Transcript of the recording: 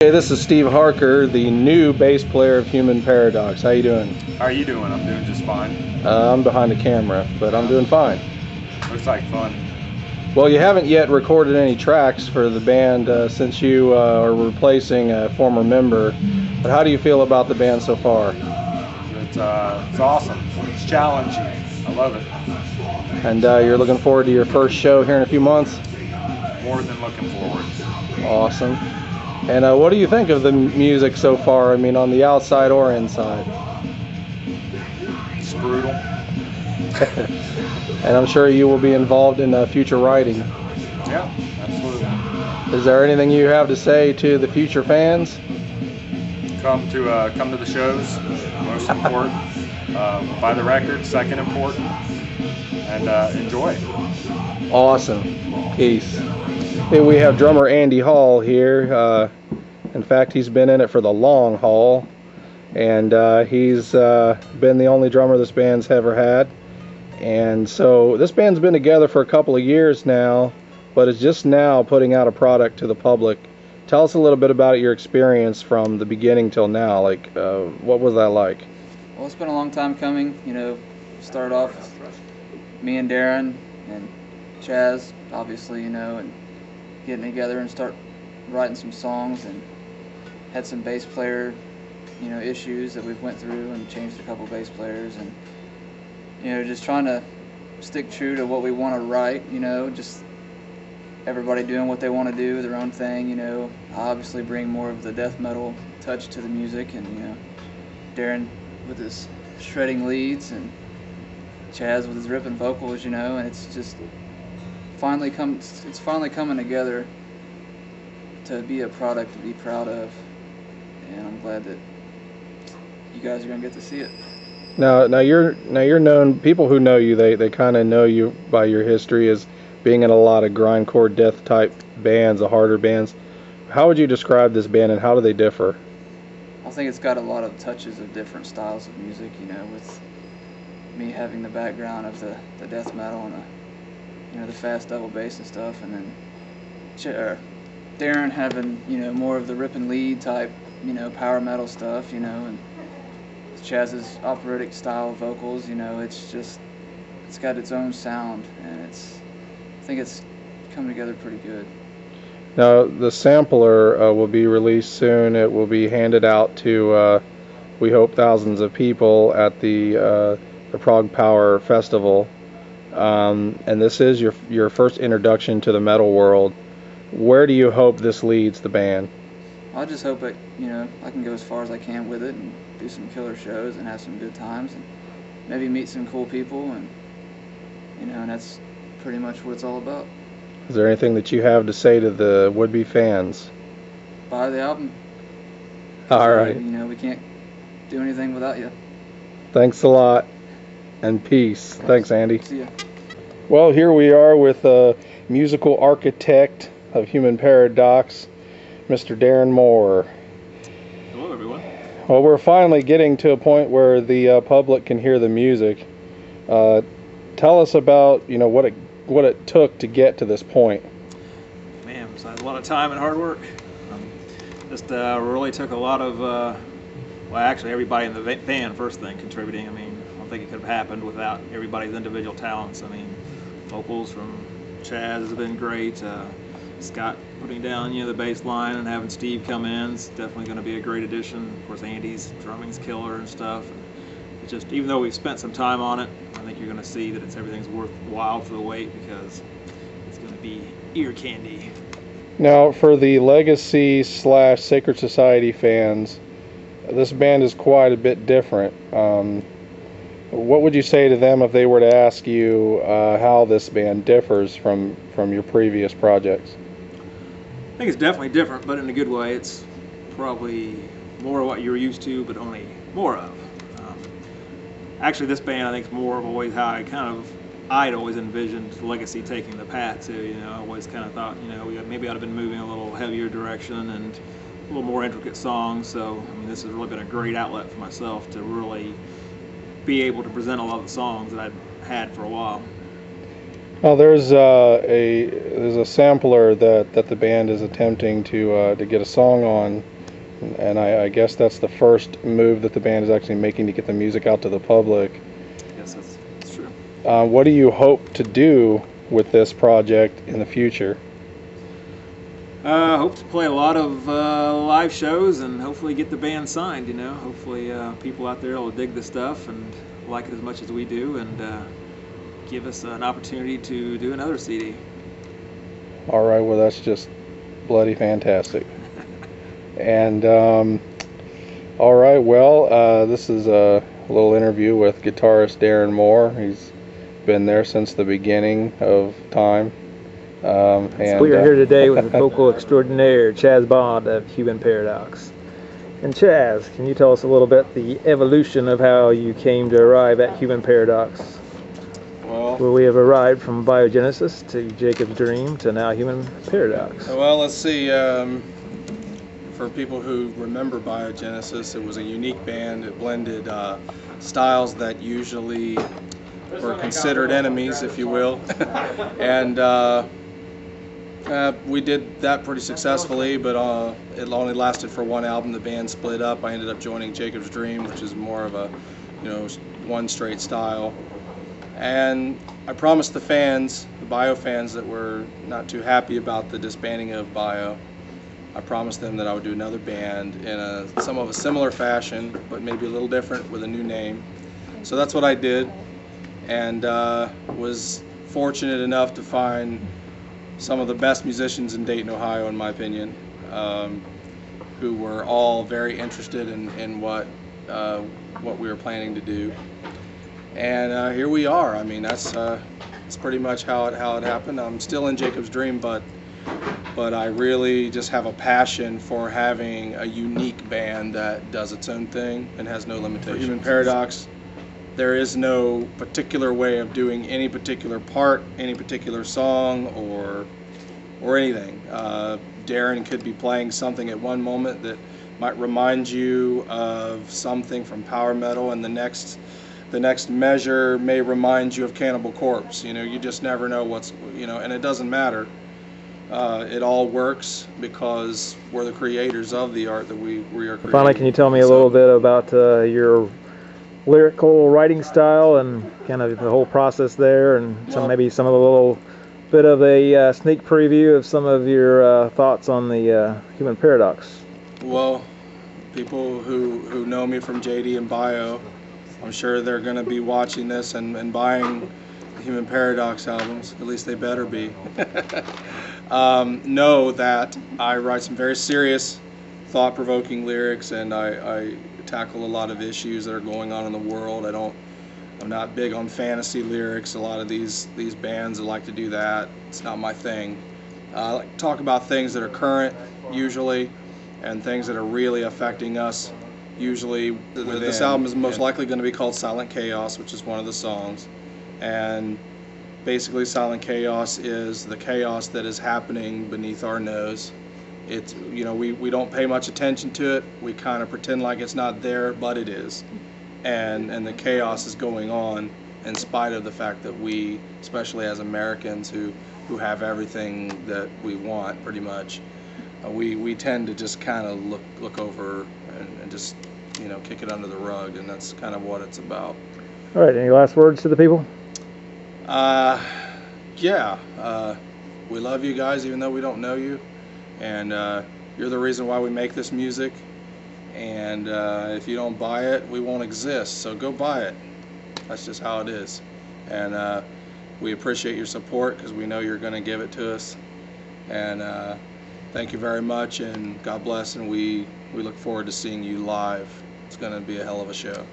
Hey, this is Steve Harker, the new bass player of Human Paradox. How you doing? How are you doing? I'm doing just fine. I'm behind the camera, but I'm doing fine. Looks like fun. Well, you haven't yet recorded any tracks for the band since you are replacing a former member. But how do you feel about the band so far? It's awesome. It's challenging. I love it. And you're looking forward to your first show here in a few months? More than looking forward. Awesome. And what do you think of the music so far? I mean, on the outside or inside? It's brutal. And I'm sure you will be involved in future writing. Yeah, absolutely. Is there anything you have to say to the future fans? Come to the shows. Most important. Buy the record. Second important. And enjoy. Awesome. Peace. Hey, we have drummer Andy Hall here. In fact, he's been in it for the long haul, and he's been the only drummer this band's ever had. And so this band's been together for a couple of years now, but is just now putting out a product to the public. Tell us a little bit about your experience from the beginning till now. Like, what was that like? Well, it's been a long time coming. You know, started off me and Darren and Chaz, obviously, you know, and getting together and start writing some songs, and had some bass player, you know, issues that we've went through and changed a couple bass players, and you know, just trying to stick true to what we want to write. You know, just everybody doing what they want to do, their own thing. You know, I obviously bring more of the death metal touch to the music, and you know, Darren with his shredding leads and Chaz with his ripping vocals. You know, and it's just finally coming together to be a product to be proud of, and I'm glad that you guys are gonna get to see it. Now you're known. People who know you, they kind of know you by your history as being in a lot of grindcore death type bands, the harder bands. How would you describe this band, and how do they differ? I think it's got a lot of touches of different styles of music. You know, with me having the background of the death metal and the fast double bass and stuff, and then Darren having, you know, more of the rip and lead type, you know, power metal stuff, you know, and Chaz's operatic style vocals. You know, it's got its own sound, and I think it's come together pretty good. Now the sampler will be released soon. It will be handed out to, we hope, thousands of people at the Prog Power Festival. And this is your first introduction to the metal world. Where do you hope this leads the band? I just hope that, you know, I can go as far as I can with it and do some killer shows and have some good times and maybe meet some cool people, and you know, and that's pretty much what it's all about. Is there anything that you have to say to the would-be fans? Buy the album. All right. You know, we can't do anything without you. Thanks a lot, and peace. Thanks, Andy. See ya. Well, here we are with a musical architect of Human Paradox, Mr. Darren Moore. Hello, everyone. Well, we're finally getting to a point where the public can hear the music. Tell us about, you know, what it took to get to this point. Man, besides a lot of time and hard work, just really took a lot of, well, actually everybody in the band, first thing, contributing. I mean, I don't think it could have happened without everybody's individual talents. I mean, vocals from Chaz has been great. Scott putting down, you know, the bass line and having Steve come in is definitely going to be a great addition. Of course, Andy's drumming's killer and stuff. And it's just, even though we've spent some time on it, I think you're going to see that everything's worthwhile for the wait, because it's going to be ear candy. Now, for the Legacy / Sacred Society fans, this band is quite a bit different. What would you say to them if they were to ask you how this band differs from your previous projects? I think it's definitely different, but in a good way. It's probably more of what you're used to, but only more of. Actually, this band, I think, is more of always how I'd always envisioned Legacy taking the path to. You know, I always kind of thought, you know, maybe I'd have been moving a little heavier direction and a little more intricate songs. So, I mean, this has really been a great outlet for myself to really be able to present a lot of the songs that I'd had for a while. Well, there's a sampler that the band is attempting to get a song on, and I guess that's the first move that the band is actually making to get the music out to the public. Yes, that's true. What do you hope to do with this project in the future? Hope to play a lot of live shows and hopefully get the band signed. Hopefully people out there will dig the stuff and like it as much as we do, and give us an opportunity to do another CD. All right, well, that's just bloody fantastic. And all right, well, this is a little interview with guitarist Darren Moore. He's been there since the beginning of time. And we are here today with vocal extraordinaire Chaz Bond of Human Paradox. And Chaz, can you tell us a little bit the evolution of how you came to arrive at Human Paradox? Well, where we have arrived from Biogenesis to Jacob's Dream to now Human Paradox. Well, let's see. For people who remember Biogenesis, it was a unique band. It blended styles that usually were considered enemies, if you will. And we did that pretty successfully, but it only lasted for one album. The band split up. I ended up joining Jacob's Dream, which is more of a, one straight style. And I promised the fans, the Bio fans that were not too happy about the disbanding of Bio, I promised them that I would do another band in some of a similar fashion, but maybe a little different with a new name. So that's what I did, and was fortunate enough to find some of the best musicians in Dayton, Ohio, in my opinion, who were all very interested in what we were planning to do. And here we are. I mean, that's pretty much how it happened. I'm still in Jacob's Dream, but I really just have a passion for having a unique band that does its own thing and has no limitations. For Human Paradox, there is no particular way of doing any particular part, any particular song, or anything. Darren could be playing something at one moment that might remind you of something from power metal, and the next measure may remind you of Cannibal Corpse. You just never know and it doesn't matter. It all works because we're the creators of the art that we are creating. Finally, can you tell me a little bit about your lyrical writing style and kind of the whole process there, and maybe some of the little bit of a sneak preview of some of your thoughts on the Human Paradox? Well, people who know me from JD and Bio, I'm sure they're going to be watching this and buying the Human Paradox albums. At least they better be. Know that I write some very serious, thought-provoking lyrics, and I tackle a lot of issues that are going on in the world. I'm not big on fantasy lyrics. A lot of these bands that like to do that. It's not my thing. I like to talk about things that are current, usually, and things that are really affecting us. Usually, this album is most likely going to be called Silent Chaos, which is one of the songs. And basically, Silent Chaos is the chaos that is happening beneath our nose. It's, we don't pay much attention to it. We kind of pretend like it's not there, but it is. And the chaos is going on in spite of the fact that we, especially as Americans who have everything that we want pretty much, we tend to just kind of look over and just kick it under the rug, and that's kind of what it's about. All right, any last words to the people? Yeah, we love you guys even though we don't know you, and you're the reason why we make this music, and if you don't buy it, we won't exist, so go buy it. That's just how it is. And we appreciate your support because we know you're going to give it to us, and thank you very much, and God bless, and we look forward to seeing you live. It's going to be a hell of a show.